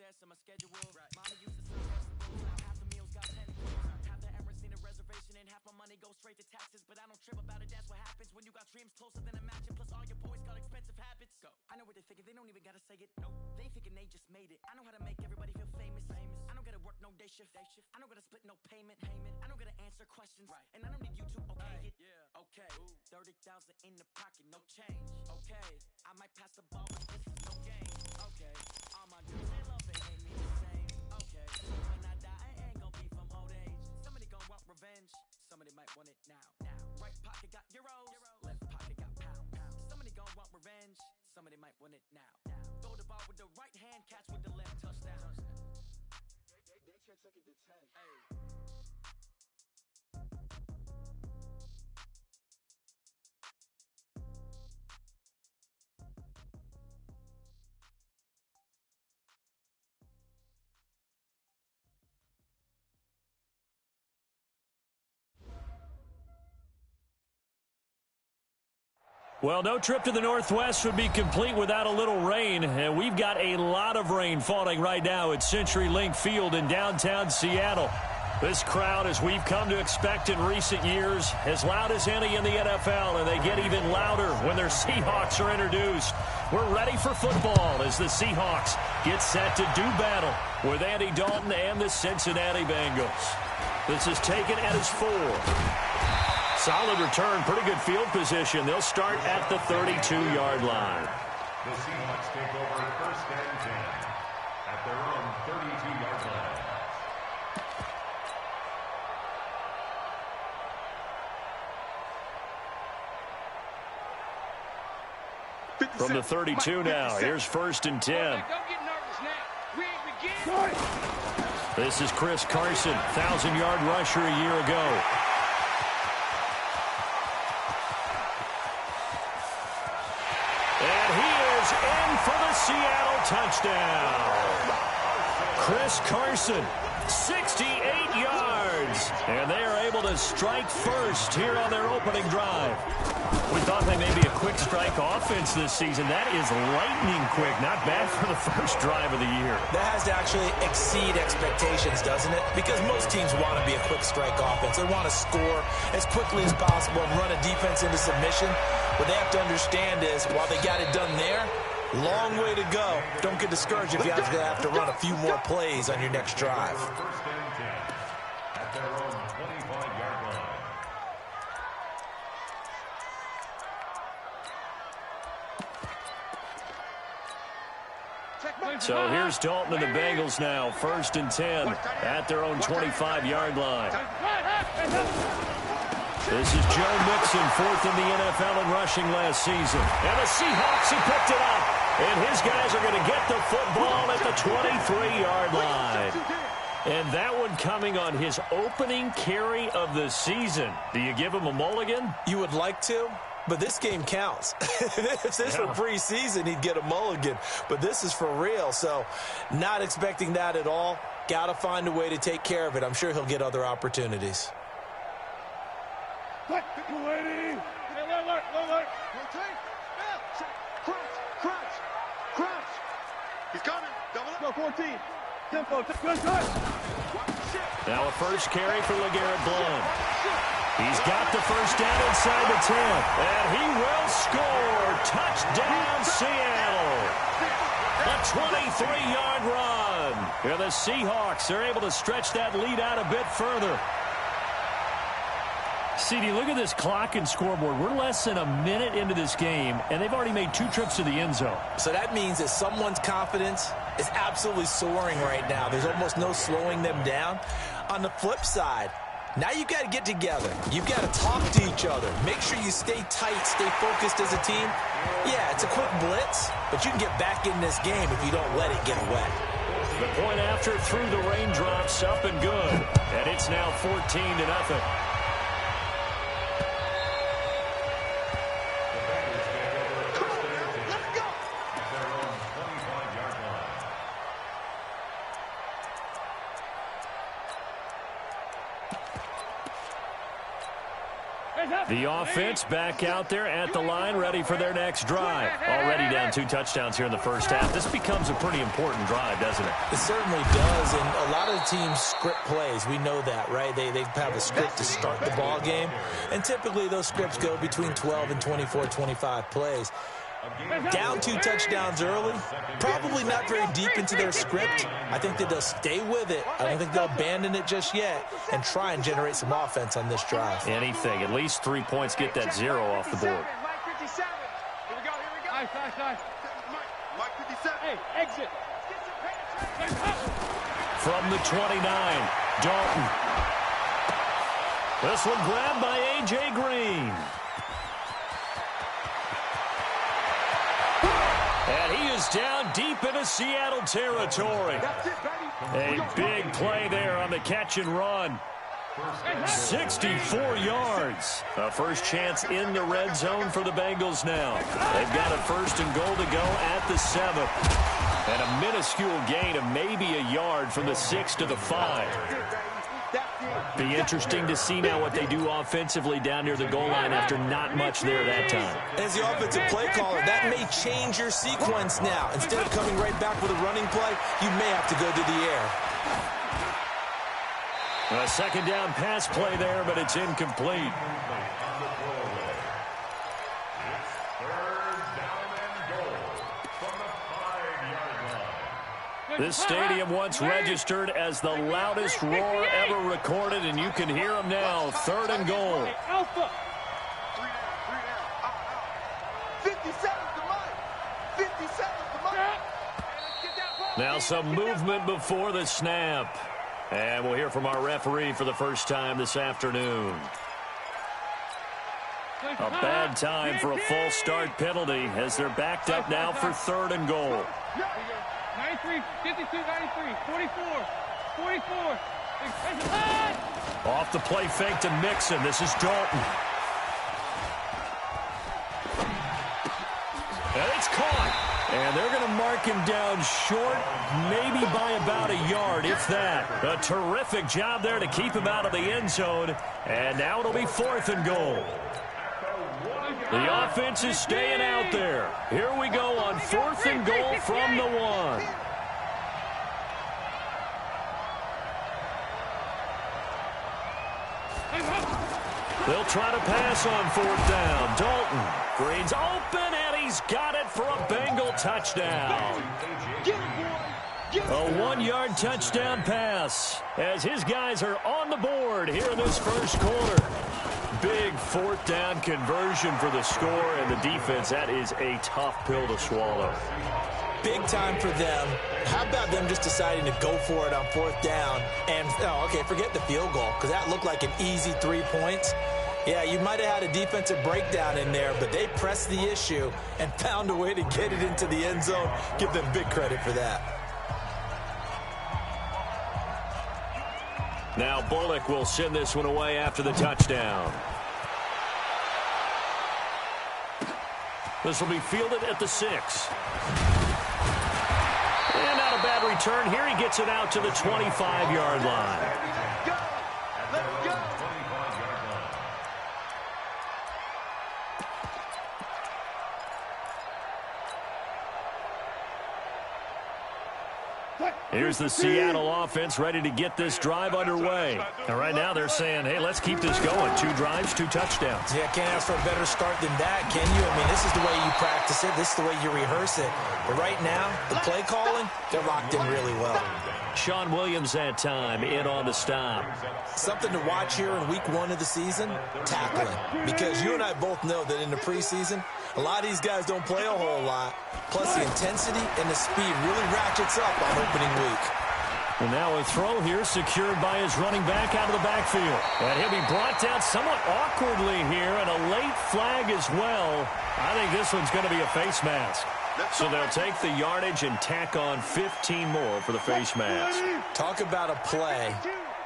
access to my schedule. Mama used to serve vegetables, now half the meals got tentacles. Half the Emirates need a reservation and half my money goes straight to taxes. But I don't trip about it, that's what happens when you got dreams closer than a mansion. Plus all your boys got expensive habits. Go. I know what they're thinking, they don't even gotta say it. Nope. They thinking they just made it. I know how to make everybody feel famous. I don't gotta work no day shift. I don't gotta split no payment. I don't gotta answer questions. And I don't need you to okay it. Okay. 30,000 in the pocket, no change. Okay. I might pass the ball, but this is no game. Okay. All my dudes, they love and hate me the same. Okay. When I die, I ain't gonna be from old age. Somebody gonna want revenge. Somebody might want it now. Right pocket got euros. Left pocket got pounds. Somebody gonna want revenge. Somebody might want it now. Throw the ball with the right hand, catch with the left, touchdown. They check second to 10. Hey. Well, no trip to the Northwest would be complete without a little rain, and we've got a lot of rain falling right now at CenturyLink Field in downtown Seattle. This crowd, as we've come to expect in recent years, as loud as any in the NFL, and they get even louder when their Seahawks are introduced. We're ready for football as the Seahawks get set to do battle with Andy Dalton and the Cincinnati Bengals. This is taken at his 4. Solid return, pretty good field position. They'll start at the 32-yard line. The Seahawks take over first and 10 at their own 32-yard line. From the 32 now, here's first and 10. Don't get nervous now. We ain't beginning. This is Chris Carson, 1,000-yard rusher a year ago. And he is in for the Seattle touchdown. Chris Carson, 68 yards. And they are able to strike first here on their opening drive. We thought they may be a quick strike offense this season. That is lightning quick. Not bad for the first drive of the year. That has to actually exceed expectations, doesn't it? Because most teams want to be a quick strike offense. They want to score as quickly as possible and run a defense into submission. What they have to understand is, while they got it done there, long way to go. Don't get discouraged if you have to run a few more plays on your next drive. First and 10 at their own 25-yard line. So here's Dalton and the Bengals now, first and 10 at their own 25-yard line. This is Joe Mixon, 4th in the NFL in rushing last season. And the Seahawks have picked it up. And his guys are going to get the football at the 23-yard line. And that one coming on his opening carry of the season. Do you give him a mulligan? You would like to, but this game counts. If this were preseason, he'd get a mulligan. But this is for real, so not expecting that at all. Got to find a way to take care of it. I'm sure he'll get other opportunities. Hey, alert. Crunch. He's coming. Double up. 14. Tempo. Now a first carry for LeGarrette Blount. He's got the first down inside the 10. And he will score. Touchdown, Seattle. A 23-yard run. Here the Seahawks are able to stretch that lead out a bit further. CD, look at this clock and scoreboard. We're less than a minute into this game, and they've already made 2 trips to the end zone. So that means that someone's confidence is absolutely soaring right now. There's almost no slowing them down. On the flip side, now you've got to get together. You've got to talk to each other. Make sure you stay tight, stay focused as a team. Yeah, it's a quick blitz, but you can get back in this game if you don't let it get away. The point after through the raindrops, up and good. And it's now 14-0. The offense back out there at the line, ready for their next drive. Already down 2 touchdowns here in the first half. This becomes a pretty important drive, doesn't it? It certainly does, and a lot of the teams script plays. We know that, right? They have a script to start the ball game, and typically those scripts go between 12 and 24, 25 plays. Down 2 touchdowns early, probably not very deep into their script. I think that they'll stay with it. I don't think they'll abandon it just yet and try and generate some offense on this drive. Anything. At least 3 points, get that 0 off the board. Mike 57. Here we go. Nice. Mike 57. Hey, exit. From the 29, Dalton. This one grabbed by A.J. Green. And he is down deep into Seattle territory. A big play there on the catch and run. 64 yards. A first chance in the red zone for the Bengals now. They've got a 1st and goal to go at the 7. And a minuscule gain of maybe a yard from the 6 to the 5. Be interesting to see now what they do offensively down near the goal line after not much there that time. As the offensive play caller, that may change your sequence now. Instead of coming right back with a running play, you may have to go to the air. A 2nd down pass play there, but it's incomplete. This stadium once registered as the loudest roar ever recorded, and you can hear them now. 3rd and goal. Alpha. 57's the Mike. 57's the Mike. Now some movement before the snap. And we'll hear from our referee for the first time this afternoon. A bad time for a false start penalty as they're backed up now for 3rd and goal. 93, 52, 93, 44, 44. Off the play fake to Mixon. This is Dalton. And it's caught. And they're going to mark him down short, maybe by about a yard, if that. A terrific job there to keep him out of the end zone. And now it'll be 4th and goal. The offense is staying out there. Here we go on 4th and goal from the 1. They'll try to pass on 4th down. Dalton. Green's open, and he's got it for a Bengal touchdown. A 1-yard touchdown pass as his guys are on the board here in this first quarter. Big 4th down conversion for the score, and the defense, that is a tough pill to swallow. Big time for them. How about them just deciding to go for it on 4th down? And, forget the field goal, because that looked like an easy 3 points. Yeah, you might have had a defensive breakdown in there, but they pressed the issue and found a way to get it into the end zone. Give them big credit for that. Now Bullock will send this one away after the touchdown. This will be fielded at the 6. And not a bad return. Here he gets it out to the 25-yard line. Let's go. Here's the Seattle offense ready to get this drive underway. And right now they're saying, hey, let's keep this going. 2 drives, 2 touchdowns. Yeah, can't ask for a better start than that, can you? I mean, this is the way you practice it. This is the way you rehearse it. But right now, the play calling, they're locked in really well. Sean Williams that time in on the stop. Something to watch here in week 1 of the season, tackling. Because you and I both know that in the preseason, a lot of these guys don't play a whole lot. Plus, the intensity and the speed really ratchets up on opening week. And now a throw here secured by his running back out of the backfield. And he'll be brought down somewhat awkwardly here, and a late flag as well. I think this one's going to be a face mask. So they'll take the yardage and tack on 15 more for the face mask. Talk about a play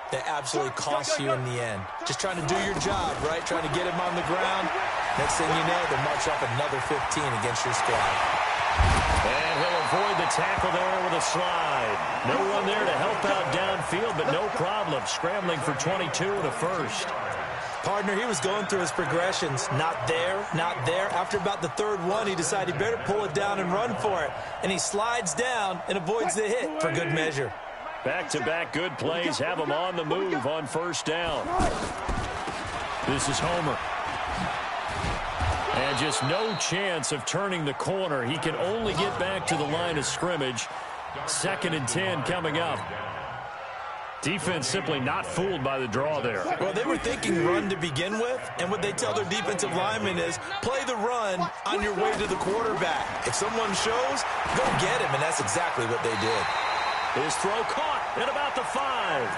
that absolutely costs you in the end. Just trying to do your job, right? Trying to get him on the ground. Next thing you know, they'll march up another 15 against your squad. And he'll avoid the tackle there with a slide. No one there to help out downfield, but no problem. Scrambling for 22 and a first. Partner, he was going through his progressions. Not there, not there. After about the third one, he decided he better pull it down and run for it. And he slides down and avoids the hit for good measure. Back-to-back good plays have him on the move on first down. This is Homer. And just no chance of turning the corner. He can only get back to the line of scrimmage. 2nd and 10 coming up. Defense simply not fooled by the draw there. Well, they were thinking run to begin with, and what they tell their defensive linemen is play the run on your way to the quarterback. If someone shows, go get him, and that's exactly what they did. His throw caught at about the 5.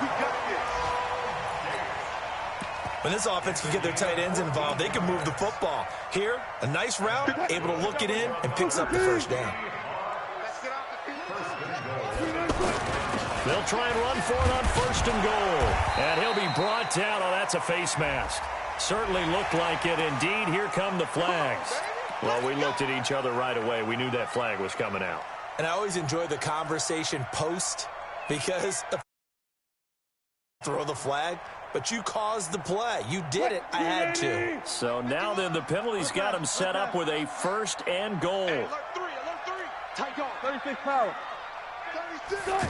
When this offense can get their tight ends involved, they can move the football. Here, a nice route, able to look it in, and picks up the first down. They'll try and run for it on 1st and goal. And he'll be brought down. Oh, that's a face mask. Certainly looked like it. Indeed, here come the flags. Well, we looked at each other right away. We knew that flag was coming out. And I always enjoy the conversation post because throw the flag, but you caused the play. You did it. I had to. So now then the penalty's got him set up with a 1st and goal. Alert 3. Tight guard. 36 power. 36.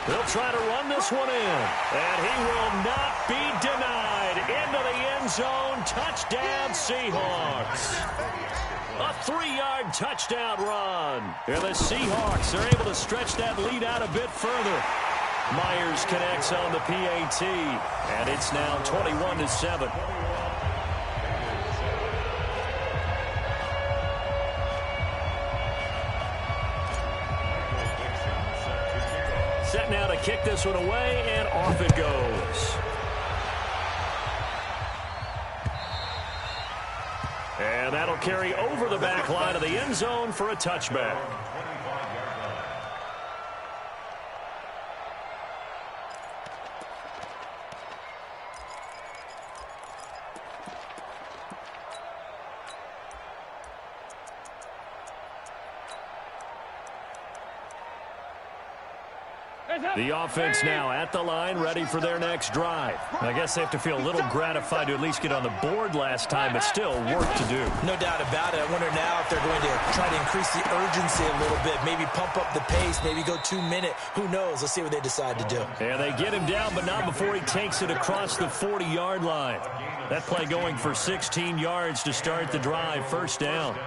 They'll try to run this one in. And he will not be denied. Into the end zone. Touchdown, Seahawks. A 3-yard touchdown run. And the Seahawks are able to stretch that lead out a bit further. Myers connects on the PAT. And it's now 21-7. Set now to kick this one away, and off it goes. And that'll carry over the back line of the end zone for a touchback. The offense now at the line, ready for their next drive. I guess they have to feel a little gratified to at least get on the board last time, but still work to do. No doubt about it. I wonder now if they're going to try to increase the urgency a little bit, maybe pump up the pace, maybe go 2-minute. Who knows? Let's see what they decide to do. And they get him down, but not before he takes it across the 40-yard line. That play going for 16 yards to start the drive. 1st down.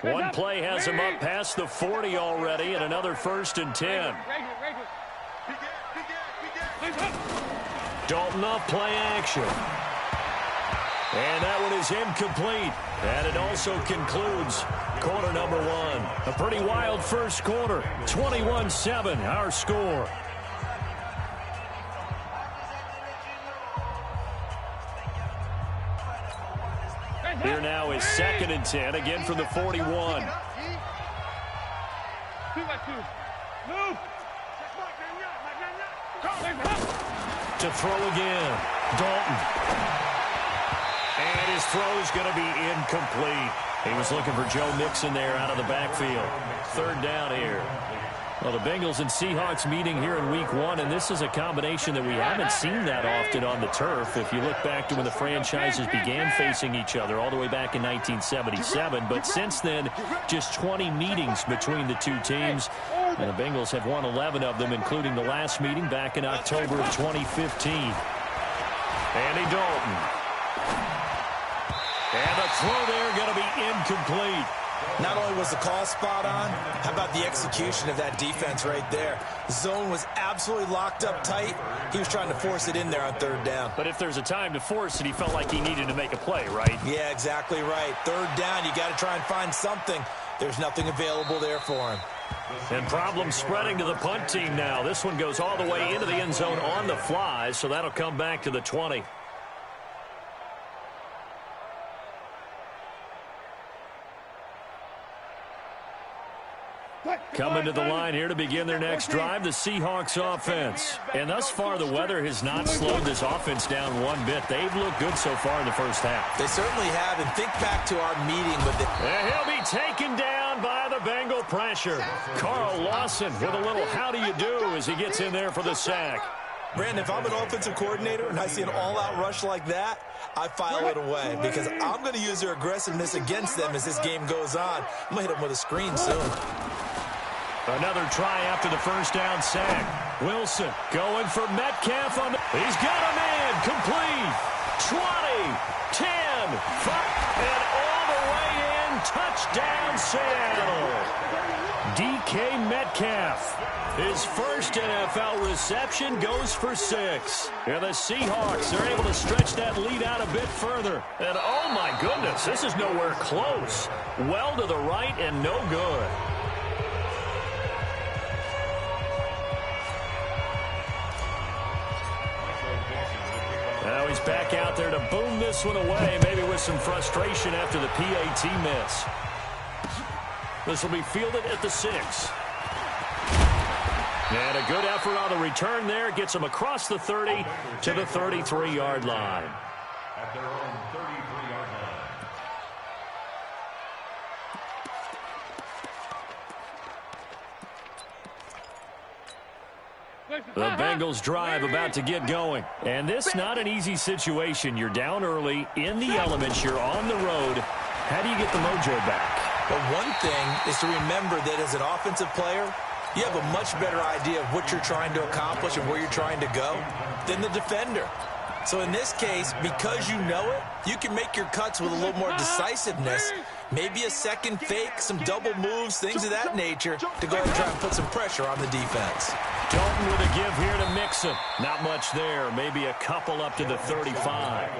One play has him up past the 40 already, and another 1st and 10. Dalton off play action. And that one is incomplete. And it also concludes quarter number 1. A pretty wild first quarter. 21-7, our score. Here now is 2nd and 10, again from the 41. 2-by-2. Move. To throw again. Dalton. And his throw is going to be incomplete. He was looking for Joe Mixon there out of the backfield. 3rd down here. Well, the Bengals and Seahawks meeting here in Week 1, and this is a combination that we haven't seen that often on the turf. If you look back to when the franchises began facing each other all the way back in 1977. But since then, just 20 meetings between the two teams. And the Bengals have won 11 of them, including the last meeting back in October of 2015. Andy Dalton. And the throw there going to be incomplete. Not only was the call spot on, how about the execution of that defense right there? The zone was absolutely locked up tight. He was trying to force it in there on 3rd down. But if there's a time to force it, he felt like he needed to make a play, right? Yeah, exactly right. 3rd down, you got to try and find something. There's nothing available there for him. And problem spreading to the punt team now. This one goes all the way into the end zone on the fly, so that'll come back to the 20. Coming to the line here to begin their next drive, the Seahawks offense. And thus far, the weather has not slowed this offense down one bit. They've looked good so far in the first half. They certainly have, and think back to our meeting with it. And he'll be taken down by the Bengal pressure. Carl Lawson with a little how do you do as he gets in there for the sack. Brandon, if I'm an offensive coordinator and I see an all-out rush like that, I file it away because I'm going to use their aggressiveness against them as this game goes on. I'm going to hit them with a screen soon. Another try after the first down sack. Wilson going for Metcalf on the... He's got a man. Complete. 20, 10, 5, and all the way in. Touchdown, Seattle. DK Metcalf. His first NFL reception goes for 6. And the Seahawks are able to stretch that lead out a bit further. And oh my goodness, this is nowhere close. Well to the right and no good. Now he's back out there to boom this one away, maybe with some frustration after the PAT miss. This will be fielded at the 6. And a good effort on the return there. Gets him across the 30 to the 33-yard line. At their own 33-yard line. The Bengals drive about to get going. And this not an easy situation. You're down early, in the elements, you're on the road. How do you get the mojo back? But one thing is to remember that as an offensive player, you have a much better idea of what you're trying to accomplish and where you're trying to go than the defender. So in this case, because you know it, you can make your cuts with a little more decisiveness. Maybe a second fake, some double moves, things of that nature to go ahead and try and put some pressure on the defense. Dalton with a give here to Mixon. Not much there. Maybe a couple up to the 35.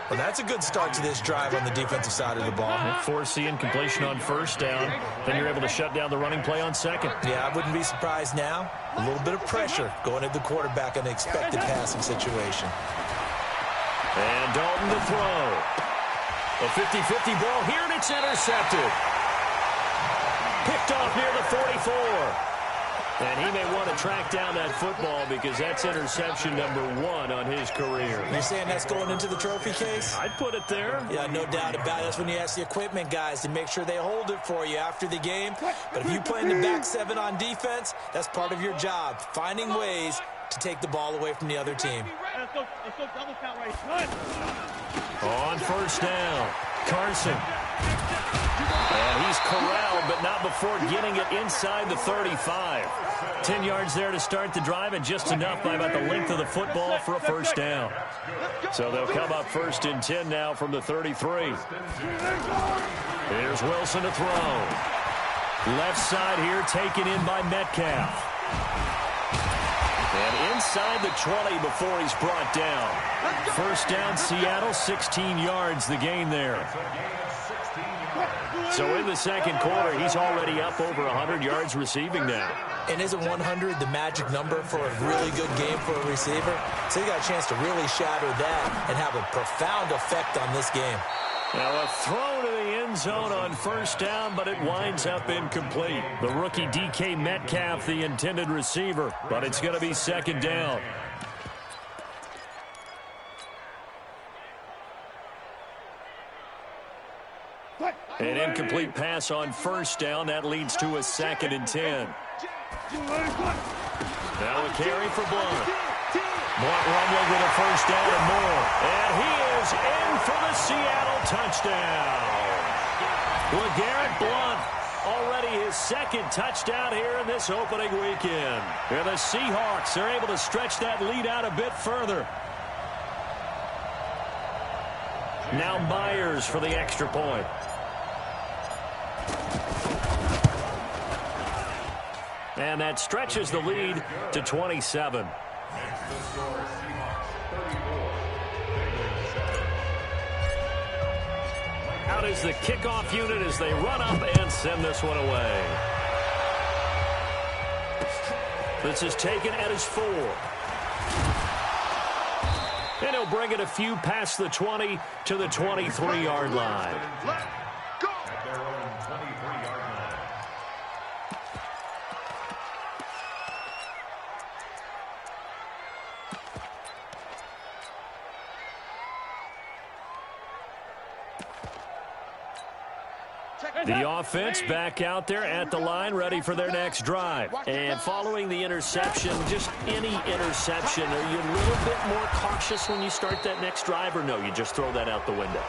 Well, that's a good start to this drive on the defensive side of the ball. Force the incompletion on first down. Then you're able to shut down the running play on second. Yeah, I wouldn't be surprised now. A little bit of pressure going at the quarterback in the expected passing situation. And Dalton to throw. A 50-50 ball here, and it's intercepted. Picked off near the 44. And he may want to track down that football because that's interception number 1 on his career. You're saying that's going into the trophy case? I'd put it there. Yeah, no doubt about it. That's when you ask the equipment guys to make sure they hold it for you after the game. But if you play in the back 7 on defense, that's part of your job, finding ways to take the ball away from the other team. Let's go double count right. On first down, Carson. And he's corralled, but not before getting it inside the 35. 10 yards there to start the drive, and just enough by about the length of the football for a first down. So they'll come up first and 10 now from the 33. Here's Wilson to throw. Left side here taken in by Metcalf. And inside the 20 before he's brought down. First down, Seattle, 16 yards the gain there. So in the second quarter, he's already up over 100 yards receiving now. And isn't 100 the magic number for a really good game for a receiver? So he got a chance to really shatter that and have a profound effect on this game. Now a throw to the end zone on first down, but it winds up incomplete. The rookie DK Metcalf, the intended receiver, but it's going to be second down. An incomplete pass on first down. That leads to a 2nd and 10. Now a carry for Blunt. Blunt rumbling with a first down and more. And he is in for the Seattle touchdown. LeGarrette Blunt, already his 2nd touchdown here in this opening weekend. And the Seahawks are able to stretch that lead out a bit further. Now Myers for the extra point. And that stretches the lead to 27. Out is the kickoff unit as they run up and send this one away. This is taken at his 4. And he'll bring it a few past the 20 to the 23-yard line. The offense back out there at the line, ready for their next drive. And following the interception, just any interception, are you a little bit more cautious when you start that next drive, or no, you just throw that out the window?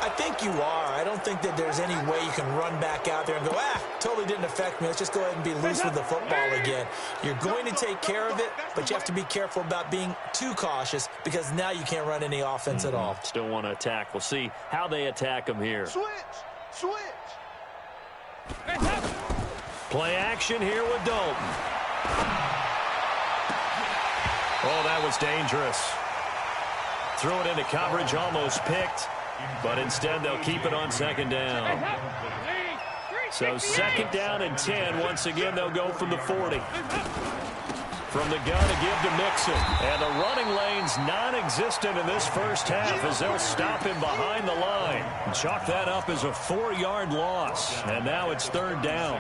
I think you are. I don't think that there's any way you can run back out there and go, totally didn't affect me. Let's just go ahead and be loose with the football again. You're going to take care of it, but you have to be careful about being too cautious because now you can't run any offense at all. Still want to attack. We'll see how they attack them here. Switch. Play action here with Dalton. Oh, that was dangerous. Threw it into coverage, almost picked. But instead, they'll keep it on second down. So second down and 10. Once again, they'll go from the 40. From the gun to give to Mixon. And the running lane's non-existent in this first half as they'll stop him behind the line. Chalk that up as a 4-yard loss. And now it's third down.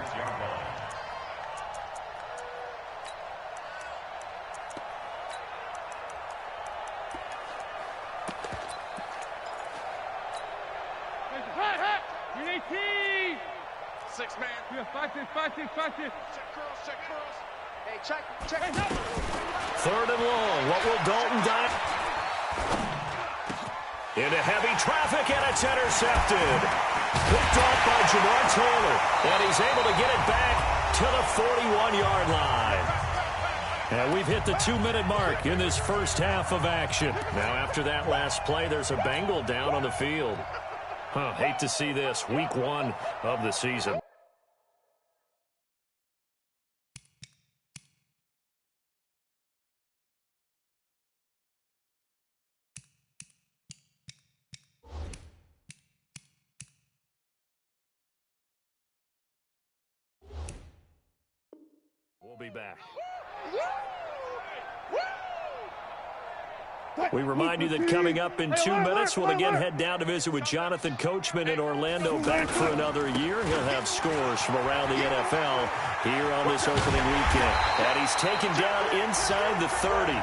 Six man. Yeah, 5-6. Check curls. Hey, check. Third and long. What will Dalton do? Into heavy traffic, and it's intercepted. Picked off by Jamar Taylor. And he's able to get it back to the 41-yard line. And we've hit the 2-minute mark in this first half of action. Now, after that last play, there's a Bengal down on the field. Hate to see this. Week 1 of the season. We'll be back. We remind you that coming up in 2 minutes, we'll again head down to visit with Jonathan Coachman in Orlando, back for another year. He'll have scores from around the NFL here on this opening weekend. And he's taken down inside the 30.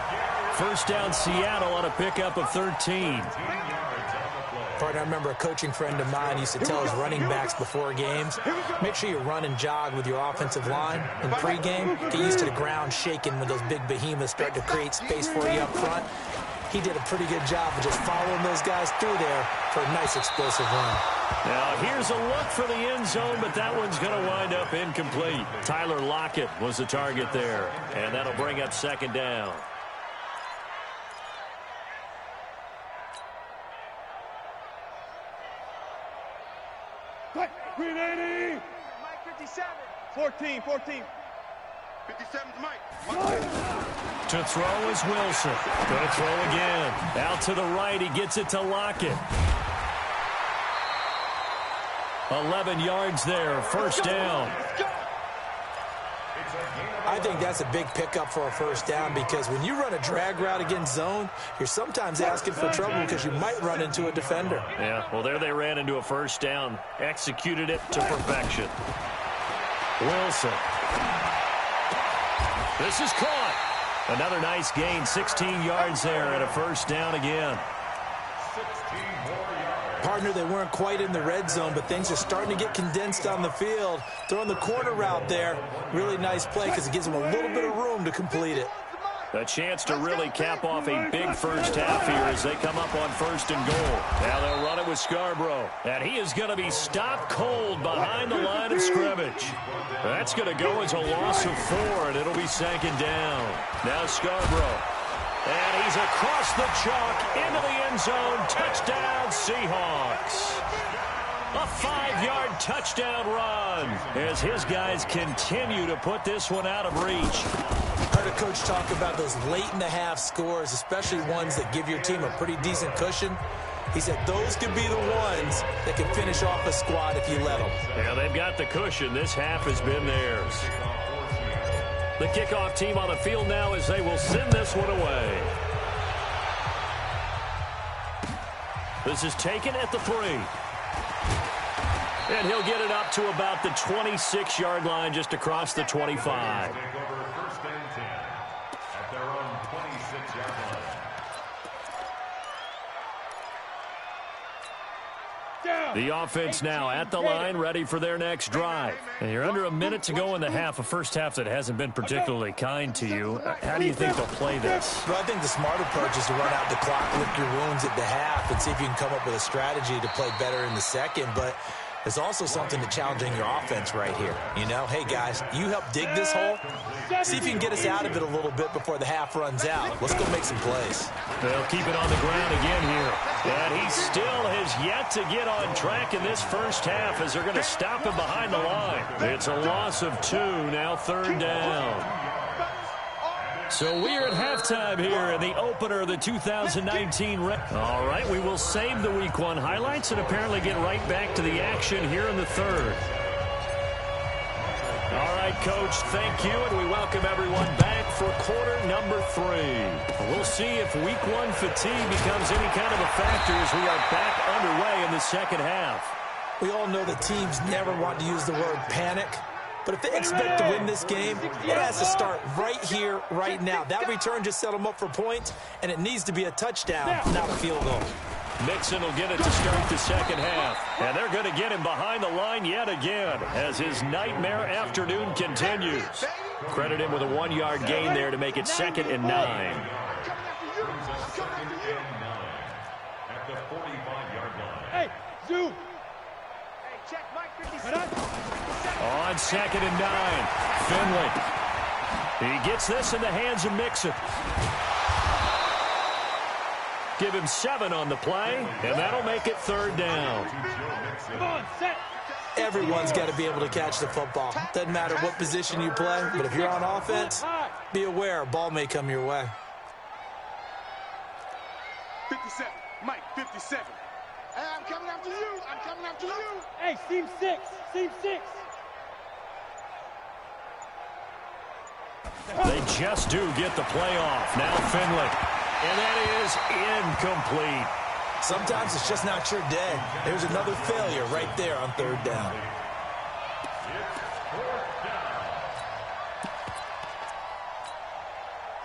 First down Seattle on a pickup of 13. Partner, I remember a coaching friend of mine used to tell his running backs before games, make sure you run and jog with your offensive line in pregame. Get used to the ground shaking when those big behemoths start to create space for you up front. He did a pretty good job of just following those guys through there for a nice explosive run. Now, here's a look for the end zone, but that one's going to wind up incomplete. Tyler Lockett was the target there, and that'll bring up second down. Green 80. Mike 57. 14. 57's Mike. To throw is Wilson. Going to throw again. Out to the right. He gets it to Lockett. 11 yards there. First down. I think that's a big pickup for a first down because when you run a drag route against zone, you're sometimes asking for trouble because you might run into a defender. Yeah, well, there they ran into a first down. Executed it to perfection. Wilson. This is caught. Another nice gain, 16 yards there and a first down again. Partner, they weren't quite in the red zone, but things are starting to get condensed on the field. Throwing the corner route there, really nice play because it gives them a little bit of room to complete it. A chance to really cap off a big first half here as they come up on first and goal. Now they'll run it with Scarborough. And he is going to be stopped cold behind the line of scrimmage. That's going to go as a loss of 4, and it'll be second down. Now Scarborough. And he's across the chalk into the end zone. Touchdown, Seahawks. A 5-yard touchdown run as his guys continue to put this one out of reach. Heard a coach talk about those late-in-the-half scores, especially ones that give your team a pretty decent cushion. He said those could be the ones that can finish off a squad if you let them. Yeah, they've got the cushion. This half has been theirs. The kickoff team on the field now as they will send this one away. This is taken at the 3. And he'll get it up to about the 26-yard line just across the 25. Take over first and 10 at their own 26-yard line. Down. The offense now at the line, ready for their next drive. And you're under a minute to go in the half, a first half that hasn't been particularly kind to you. How do you think they'll play this? Well, I think the smart approach is to run out the clock, lick your wounds at the half, and see if you can come up with a strategy to play better in the second. But there's also something to challenging your offense right here. You know, hey, guys, you help dig this hole. See if you can get us out of it a little bit before the half runs out. Let's go make some plays. They'll keep it on the ground again here. And he still has yet to get on track in this first half as they're going to stop him behind the line. It's a loss of 2, now 3rd down. So we're at halftime here in the opener of the 2019. All right, we will save the Week 1 highlights and apparently get right back to the action here in the 3rd. All right, Coach, thank you, and we welcome everyone back for quarter number 3. We'll see if Week 1 fatigue becomes any kind of a factor as we are back underway in the second half. We all know that teams never want to use the word panic. But if they expect to win this game, it has to start right here, right now. That return just set them up for points, and it needs to be a touchdown, not a field goal. Mixon will get it to start the second half. And they're going to get him behind the line yet again as his nightmare afternoon continues. Credit him with a 1-yard gain there to make it 2nd and 9. At the 45-yard line. Hey, Zoo. On 2nd and 9, Finley. He gets this in the hands of Mixon. Give him 7 on the play, and that'll make it 3rd down. Come on, set. Everyone's got to be able to catch the football. Doesn't matter what position you play, but if you're on offense, be aware a ball may come your way. 57, Mike, 57. Hey, I'm coming after you. I'm coming after you. Hey, seam 6. Seam 6. They just do get the play off. Now Finley. And that is incomplete. Sometimes it's just not your day. There's another failure right there on 3rd down.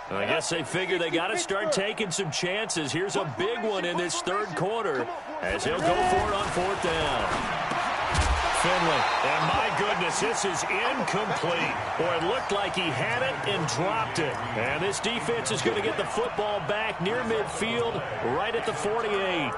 I guess they figure they got to start taking some chances. Here's a big one in this 3rd quarter as he'll go for it on 4th down. Finley, and my goodness, this is incomplete. Boy, it looked like he had it and dropped it. And this defense is going to get the football back near midfield, right at the 48.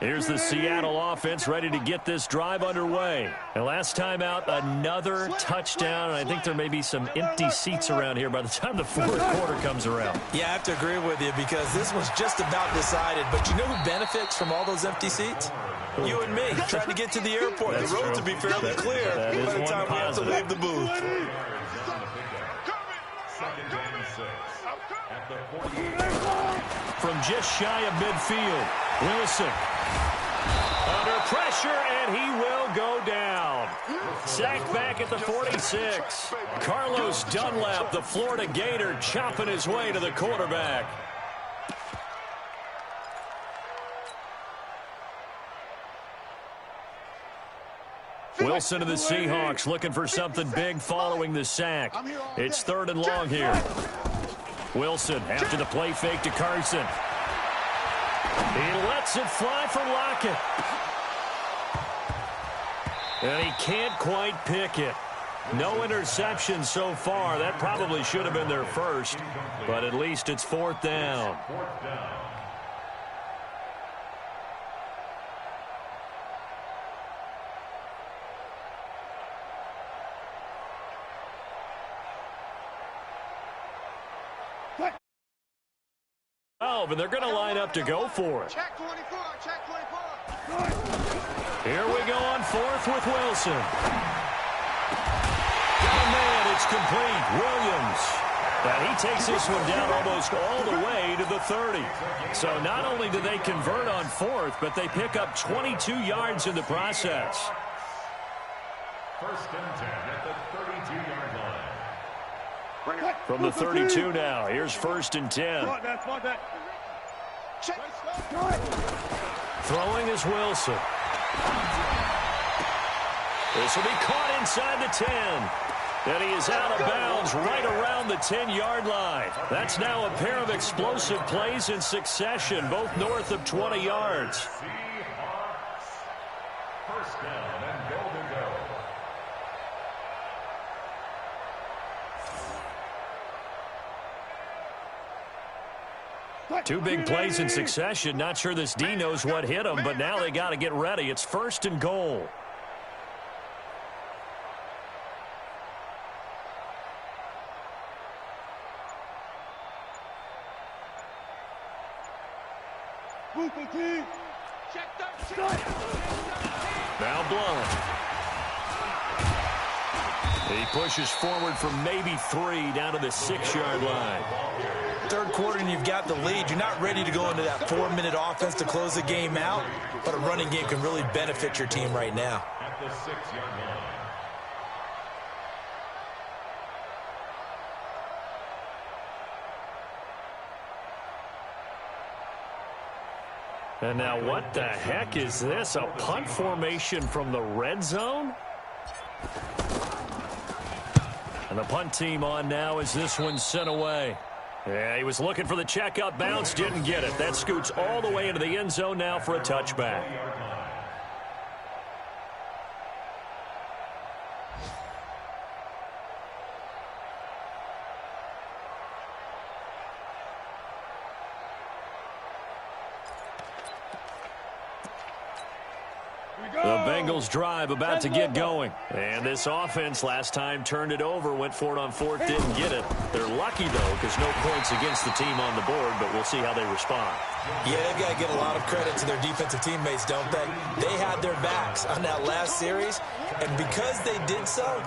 Here's the Seattle offense ready to get this drive underway. And last time out, another touchdown. And I think there may be some empty seats around here by the time the 4th quarter comes around. Yeah, I have to agree with you because this was just about decided. But you know who benefits from all those empty seats? You and me, trying to get to the airport. The roads will be fairly clear by the time we have to leave the booth. From just shy of midfield, Wilson under pressure, and he will go down. Sacked back at the 46. Carlos Dunlap, the Florida Gator, chopping his way to the quarterback. Wilson to the Seahawks looking for something big following the sack. It's 3rd and long here. Wilson after the play fake to Carson. He lets it fly for Lockett. And he can't quite pick it. No interception so far. That probably should have been their first. But at least it's 4th down. And they're going to line up to go for it. Check 24, check 24. Here we go on 4th with Wilson. Got a man, it's complete. Williams. And he takes this one down almost all the way to the 30. So not only do they convert on 4th, but they pick up 22 yards in the process. 1st and 10 at the 32-yard line. From the 32 now, here's 1st and 10. Throwing is Wilson. This will be caught inside the 10. And he is out of bounds right around the 10-yard line. That's now a pair of explosive plays in succession, both north of 20 yards. Seahawks. First down and goal to go. Two big plays in succession. Not sure this D knows what hit him, but now they got to get ready. It's first and goal. Now Blunt. He pushes forward from maybe 3 down to the 6-yard line. Third quarter and you've got the lead. You're not ready to go into that 4-minute offense to close the game out, but a running game can really benefit your team right now. At the 6-yard line. And now what the heck is this? A punt formation from the red zone? And the punt team on now as this one's sent away. Yeah, he was looking for the checkup bounce, didn't get it. That scoots all the way into the end zone now for a touchback. The Bengals drive about to get going. And this offense last time turned it over, went for it on 4th, didn't get it. They're lucky, though, because no points against the team on the board, but we'll see how they respond. Yeah, they've got to give a lot of credit to their defensive teammates, don't they? They had their backs on that last series, and because they did so,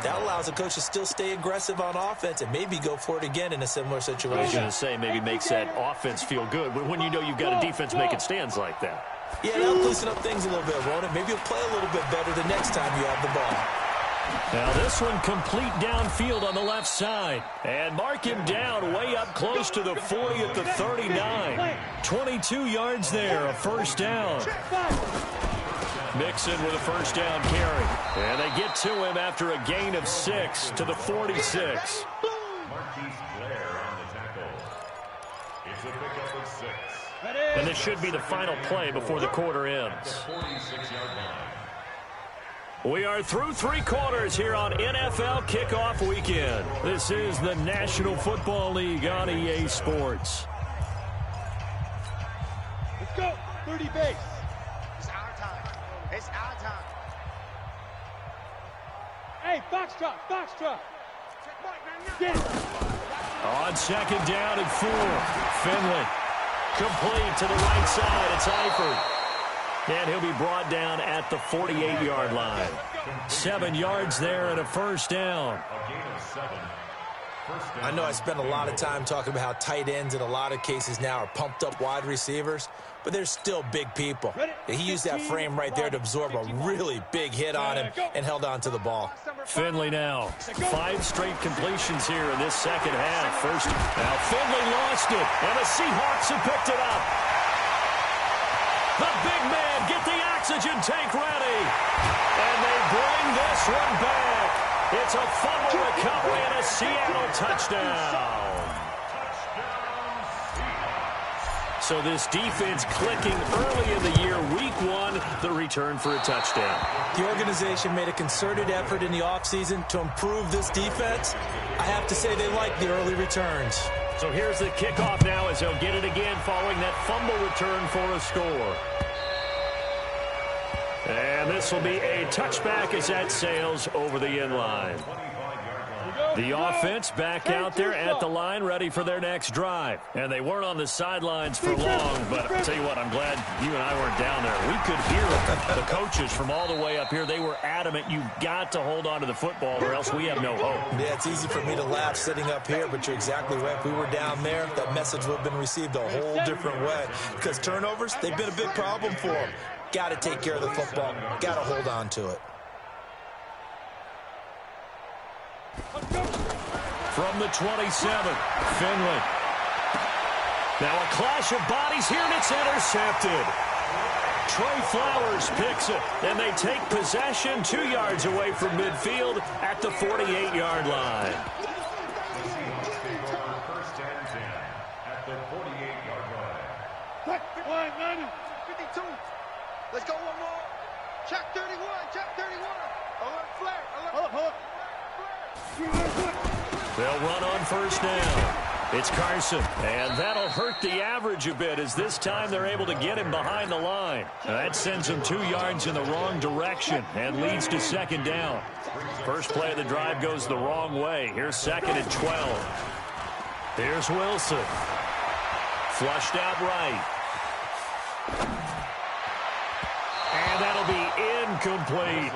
that allows the coach to still stay aggressive on offense and maybe go for it again in a similar situation. I was going to say maybe makes that offense feel good, but when you know you've got a defense making stands like that. Yeah, that'll loosen up things a little bit, won't it? Maybe you'll play a little bit better the next time you have the ball. Now this one complete downfield on the left side. And mark him down way up close to the 40 at the 39. 22 yards there, a first down. Mixon with a first down carry. And they get to him after a gain of 6 to the 46. Marquise Blair on the tackle. It's a pickup of 6. And this should be the final play before the quarter ends. 46-yard line. We are through 3 quarters here on NFL Kickoff Weekend. This is the National Football League on EA Sports. Let's go. 30 base. It's our time. It's our time. Hey, foxtrot, foxtrot. Get it. On second down and 4. Finley. Complete to the right side. It's Eifert. And he'll be brought down at the 48-yard line. 7 yards there and a first down. A gain of 7. First down. I know I spend a lot of time talking about how tight ends in a lot of cases now are pumped up wide receivers, but they're still big people. He used that frame right there to absorb a really big hit on him and held on to the ball. Finley now. 5 straight completions here in this second half. First, now Finley lost it, and the Seahawks have picked it up. The big man, get the oxygen tank ready. And they bring this one back. It's a fumble recovery and a Seattle touchdown. So this defense clicking early in the year, week 1, the return for a touchdown. The organization made a concerted effort in the offseason to improve this defense. I have to say they like the early returns. So here's the kickoff now as they'll get it again following that fumble return for a score. And this will be a touchback as that sails over the end line. The offense back out there at the line, ready for their next drive. And they weren't on the sidelines for long, but I'll tell you what, I'm glad you and I weren't down there. We could hear the coaches from all the way up here. They were adamant, you've got to hold on to the football or else we have no hope. Yeah, it's easy for me to laugh sitting up here, but you're exactly right. If we were down there, that message would have been received a whole different way. Because turnovers, they've been a big problem for them. Got to take care of the football. Got to hold on to it. From the 27, Finley. Now a clash of bodies here, and it's intercepted. Trey Flowers picks it, and they take possession 2 yards away from midfield at the 48-yard line. The Seahawks take over first and 10 at the 48-yard line. 52. Let's go one more. Check 31. Check 31. Alert flare. Alert. They'll run on first down. It's Carson, and that'll hurt the average a bit as this time they're able to get him behind the line. That sends him 2 yards in the wrong direction and leads to second down. First play of the drive goes the wrong way. Here's second and 12. Here's Wilson. Flushed out right. And that'll be incomplete.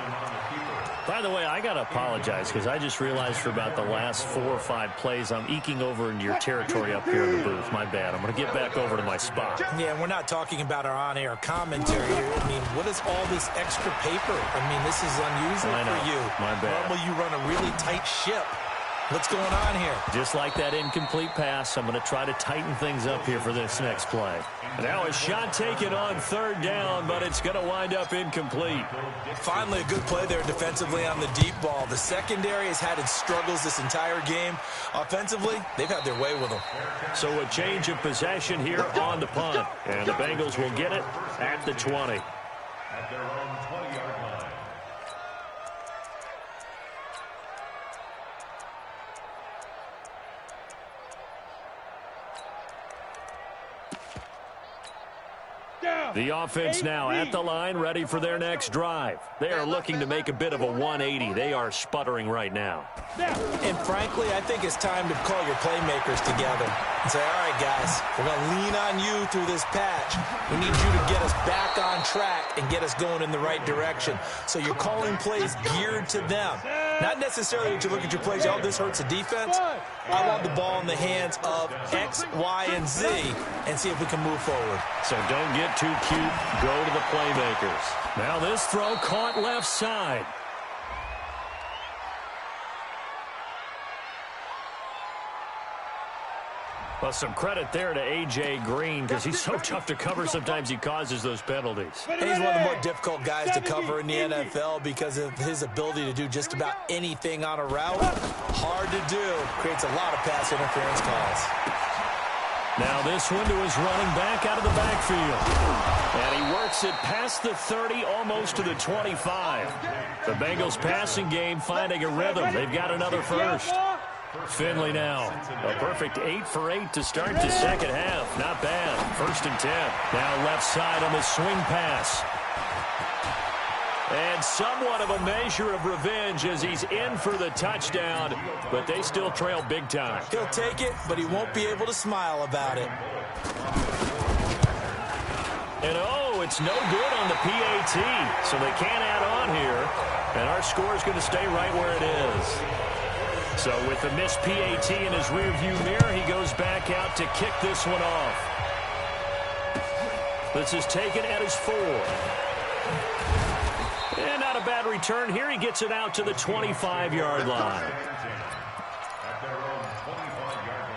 By the way, I got to apologize because I just realized for about the last 4 or 5 plays I'm eking over into your territory up here in the booth. My bad. I'm going to get back over to my spot. Yeah, we're not talking about our on-air commentary here. I mean, what is all this extra paper? I mean, this is unusual for you. My bad. Normally you run a really tight ship. What's going on here? Just like that incomplete pass, I'm going to try to tighten things up here for this next play. Now a shot taken on third down, but it's going to wind up incomplete. Finally, a good play there defensively on the deep ball. The secondary has had its struggles this entire game. Offensively, they've had their way with them. So a change of possession here on the punt. And the Bengals will get it at the 20. At their own 20-yard line. The offense now at the line, ready for their next drive. They are looking to make a bit of a 180. They are sputtering right now. And frankly, I think it's time to call your playmakers together and say, all right, guys, we're going to lean on you through this patch. We need you to get us back on track and get us going in the right direction. So you're calling plays geared to them. Not necessarily that you look at your plays, oh, this hurts the defense. I want the ball in the hands of X, Y, and Z and see if we can move forward. So don't get too cute. Go to the playmakers. Now this throw caught left side. Well, some credit there to A.J. Green because he's so tough to cover. Sometimes he causes those penalties. And he's one of the more difficult guys to cover in the NFL because of his ability to do just about anything on a route. Hard to do. Creates a lot of pass interference calls. Now this one to his running back out of the backfield. And he works it past the 30, almost to the 25. The Bengals passing game finding a rhythm. They've got another first. Finley now. A perfect 8 for 8 to start the second half. Not bad. First and 10. Now left side on the swing pass. And somewhat of a measure of revenge as he's in for the touchdown, but they still trail big time. He'll take it, but he won't be able to smile about it. And oh, it's no good on the PAT, so they can't add on here. And our score is going to stay right where it is. So with the missed PAT in his rearview mirror, he goes back out to kick this one off. This is taken at his 4. And not a bad return here. He gets it out to the 25-yard line. At their own 25-yard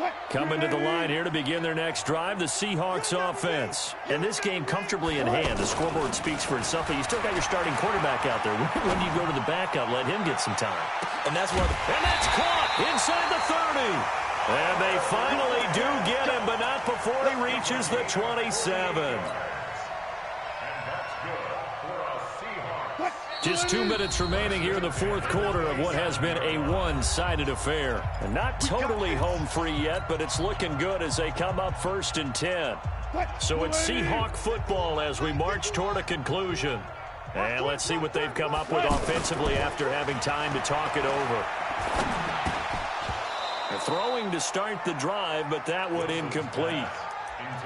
line. Coming to the line here to begin their next drive, the Seahawks offense. And this game comfortably in hand. The scoreboard speaks for itself, but you still got your starting quarterback out there. When do you go to the backup? Let him get some time. And that's one. And that's caught inside the 30. And they finally do get him, but not before he reaches the 27. Just 2 minutes remaining here in the fourth quarter of what has been a one-sided affair. And not totally home free yet, but it's looking good as they come up first and 10. So it's Seahawk football as we march toward a conclusion. And let's see what they've come up with offensively after having time to talk it over. They're throwing to start the drive, but that one incomplete.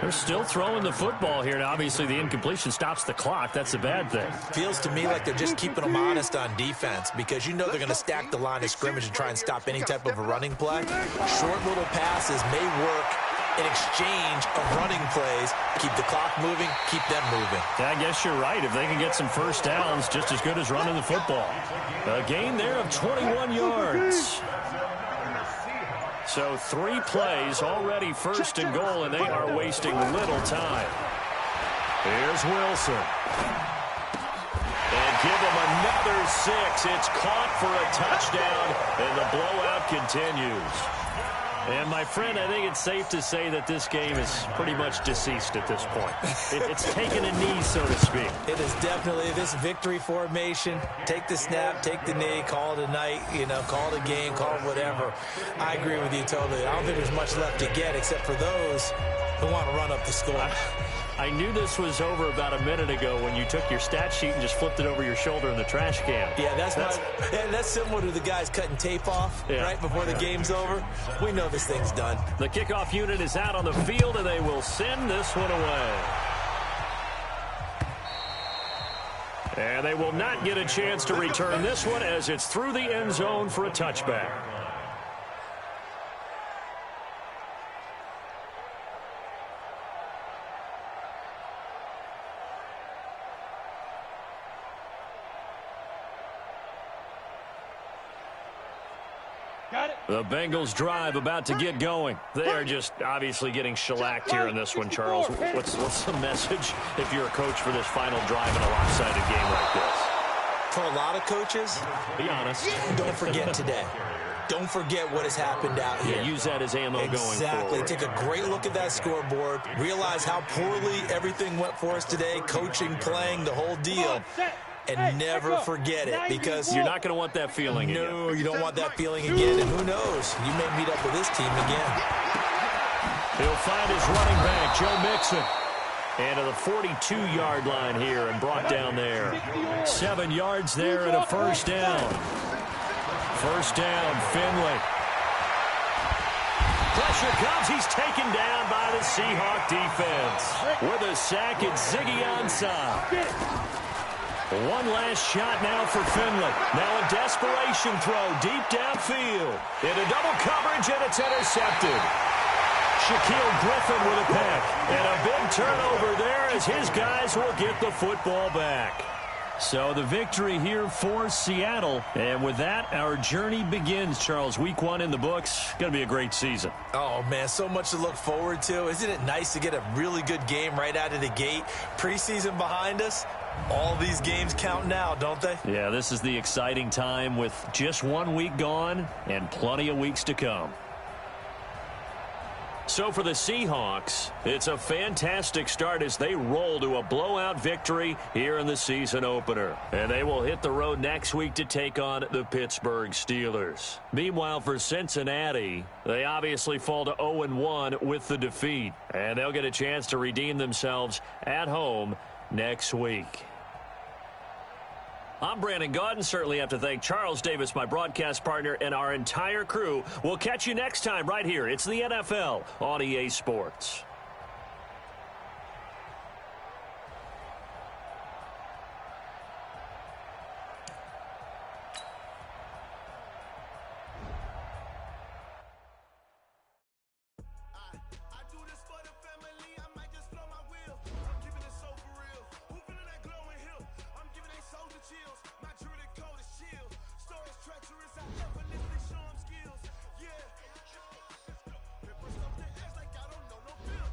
They're still throwing the football here. Now, obviously, the incompletion stops the clock. That's a bad thing. Feels to me like they're just keeping them honest on defense because you know they're going to stack the line of scrimmage and try and stop any type of a running play. Short little passes may work in exchange of running plays. Keep the clock moving, keep them moving. Yeah, I guess you're right. If they can get some first downs, just as good as running the football. A gain there of 21 yards. So 3 plays, already first and goal, and they are wasting little time. Here's Wilson. And give him another 6. It's caught for a touchdown, and the blowout continues. And, my friend, I think it's safe to say that this game is pretty much deceased at this point. It's taken a knee, so to speak. It is definitely this victory formation. Take the snap, take the knee, call it a night, call it a game, call it whatever. I agree with you totally. I don't think there's much left to get except for those who want to run up the score. I knew this was over about a minute ago when you took your stat sheet and just flipped it over your shoulder in the trash can. Yeah, that's similar to the guys cutting tape off right before the game's over. We know this thing's done. The kickoff unit is out on the field, and they will send this one away. And they will not get a chance to return this one as it's through the end zone for a touchback. The Bengals drive about to get going. They are just obviously getting shellacked here in this one, Charles. What's the message if you're a coach for this final drive in a lopsided game like this? For a lot of coaches, be honest. Don't forget today. Don't forget what has happened out here. Yeah, use that as ammo going forward. Exactly. Take a great look at that scoreboard. Realize how poorly everything went for us today. Coaching, playing, the whole deal. And never forget it, because you're not going to want that feeling again. No, you don't want that feeling again. And who knows? You may meet up with this team again. He'll find his running back, Joe Mixon. And to the 42-yard line here and brought down there. 7 yards there and a first down. First down, Finley. Pressure comes. He's taken down by the Seahawk defense. With a sack, it's Ziggy Ansah. One last shot now for Finley. Now a desperation throw deep downfield. Into double coverage, and it's intercepted. Shaquille Griffin with a pick. And a big turnover there as his guys will get the football back. So the victory here for Seattle. And with that, our journey begins, Charles. Week 1 in the books. Going to be a great season. Oh, man, so much to look forward to. Isn't it nice to get a really good game right out of the gate? Preseason behind us. All these games count now, don't they? Yeah, this is the exciting time with just 1 week gone and plenty of weeks to come. So for the Seahawks, it's a fantastic start as they roll to a blowout victory here in the season opener. And they will hit the road next week to take on the Pittsburgh Steelers. Meanwhile, for Cincinnati, they obviously fall to 0-1 with the defeat. And they'll get a chance to redeem themselves at home next week. I'm Brandon Gaudin. Certainly have to thank Charles Davis, my broadcast partner, and our entire crew. We'll catch you next time right here. It's the NFL on EA Sports. Treacherous, I effortlessly show 'em skills. Yeah. Paper stuff the edge like I don't know no bill.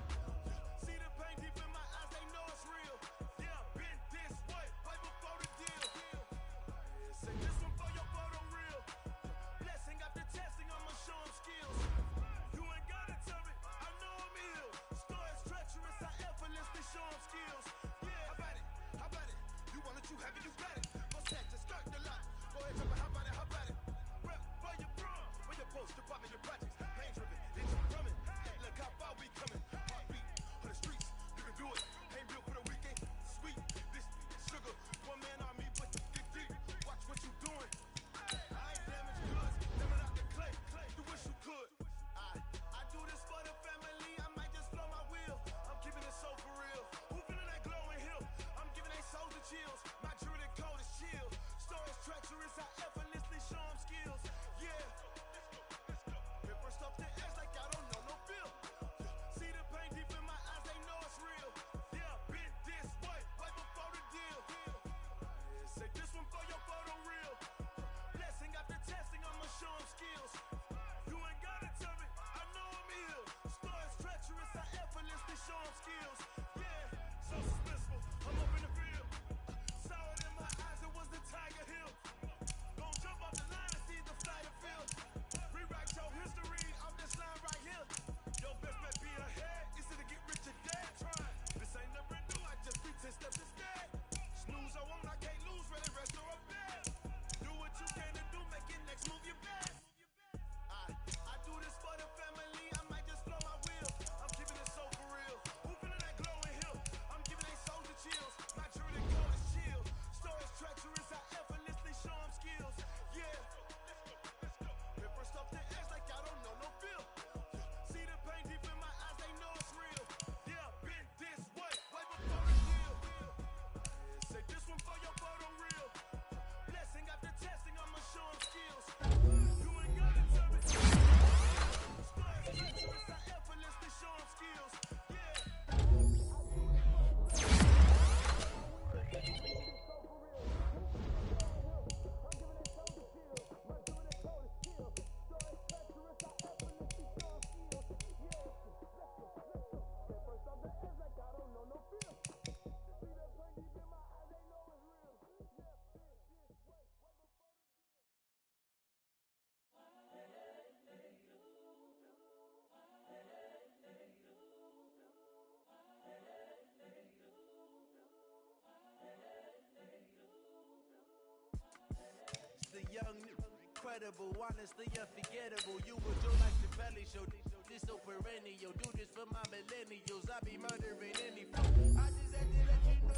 incredible, honestly unforgettable. You were Joe like the belly show. This so perennial, do this for my millennials. I be murdering any fool. I just had to let you know.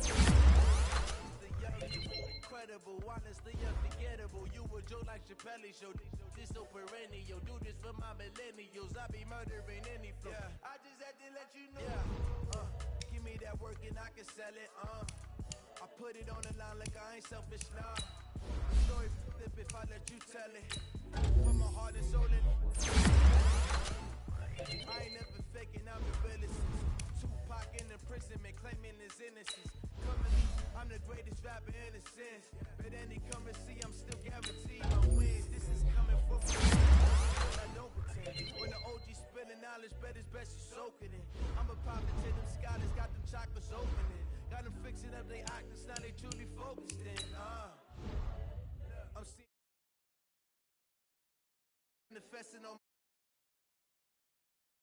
The young, incredible, honestly unforgettable. You were Joe like Chappelle show. This so perennial, do this for my millennials. I be murdering any fool. Yeah. I just had to let you know. Yeah. Give me that work and I can sell it. I put it on the line like I ain't selfish now. Story flip if I let you tell it. Put my heart and soul in. I ain't never faking, I'm the realest. Tupac in imprisonment, claiming his innocence. I'm the greatest rapper in a sense. But any currency, I'm still guaranteed my wins. This is coming from me. I don't pretend. When the OG spilling knowledge, bet it's best you soak it in. I'm a prophet to them scholars, got them chakras opening. Got them fixing up they actors, now they truly focused in. I'm seeing manifesting on